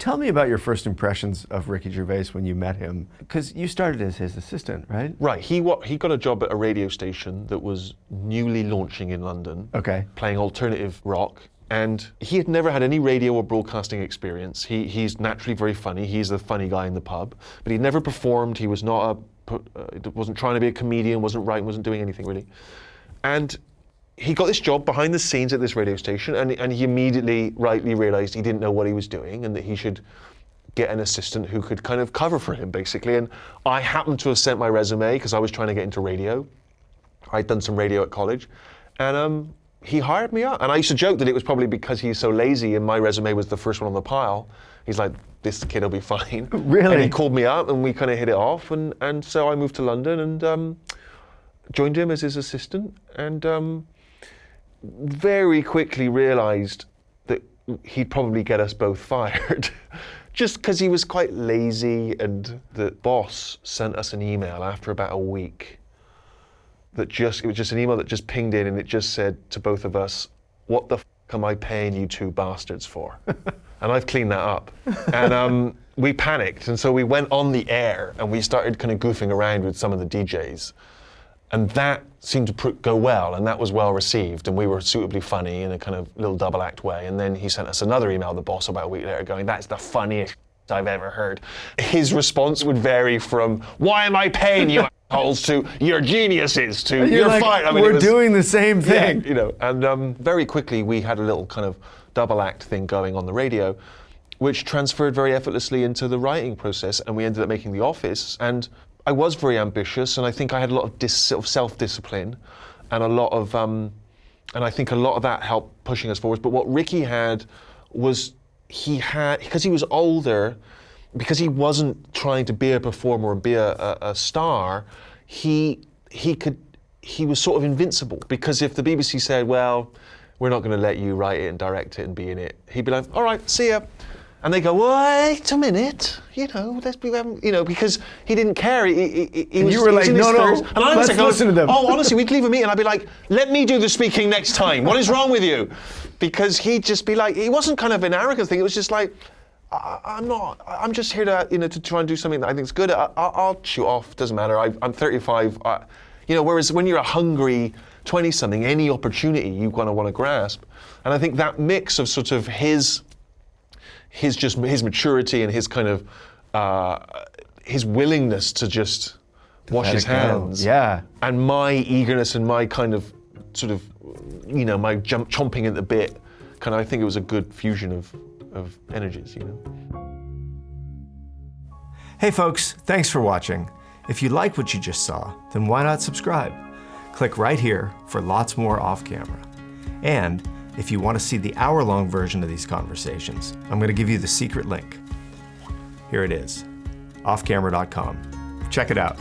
Tell me about your first impressions of Ricky Gervais when you met him, because you started as his assistant, right? Right, he got a job at a radio station that was newly launching in London, playing alternative rock, and he had never had any radio or broadcasting experience. He's naturally very funny, he's the funny guy in the pub, but he'd never performed, he was wasn't trying to be a comedian, wasn't writing, wasn't doing anything really. And he got this job behind the scenes at this radio station, and he immediately rightly realized he didn't know what he was doing and that he should get an assistant who could kind of cover for him, basically. And I happened to have sent my resume because I was trying to get into radio. I'd done some radio at college, and he hired me out. And I used to joke that it was probably because he's so lazy and my resume was the first one on the pile. He's like, this kid will be fine. Really? And he called me up and we kind of hit it off. And so I moved to London and joined him as his assistant, and very quickly realized that he'd probably get us both fired. Just because he was quite lazy, and the boss sent us an email after about a week it was just an email that just pinged in, and it just said to both of us, what the f am I paying you two bastards for? And I've cleaned that up. And we panicked, and so we went on the air and we started kind of goofing around with some of the DJs. And that seemed to go well, and that was well received, and we were suitably funny in a kind of little double act way. And then he sent us another email, the boss, about a week later, going, that's the funniest I've ever heard. His response would vary from, why am I paying you assholes, to you're geniuses, to you're like, fine. I mean, we're doing the same thing. Yeah, you know, and very quickly we had a little kind of double act thing going on the radio, which transferred very effortlessly into the writing process, and we ended up making The Office. And I was very ambitious, and I think I had a lot of self-discipline, and a lot of, and I think a lot of that helped pushing us forward. But what Ricky had was, because he was older, because he wasn't trying to be a performer and be a star, he was sort of invincible. Because if the BBC said, well, we're not going to let you write it and direct it and be in it, he'd be like, all right, see ya. And they go, wait a minute, because he didn't care. He was, you were like, no, and I was let's like, listen to them. Oh, honestly, we'd leave a meeting and I'd be like, let me do the speaking next time. What is wrong with you? Because he'd just be like, it wasn't kind of an arrogant thing. It was just like, I'm just here to, to try and do something that I think is good. I'll shoot off, doesn't matter. I'm 35, whereas when you're a hungry 20-something, any opportunity you're going to want to grasp. And I think that mix of sort of his maturity and his kind of his willingness to just wash his hands, and my eagerness and my kind of sort of my chomping at the bit, I think it was a good fusion of energies. Hey folks, thanks for watching. If you like what you just saw, then why not subscribe? Click right here for lots more off camera. And if you want to see the hour-long version of these conversations, I'm going to give you the secret link. Here it is, offcamera.com. Check it out.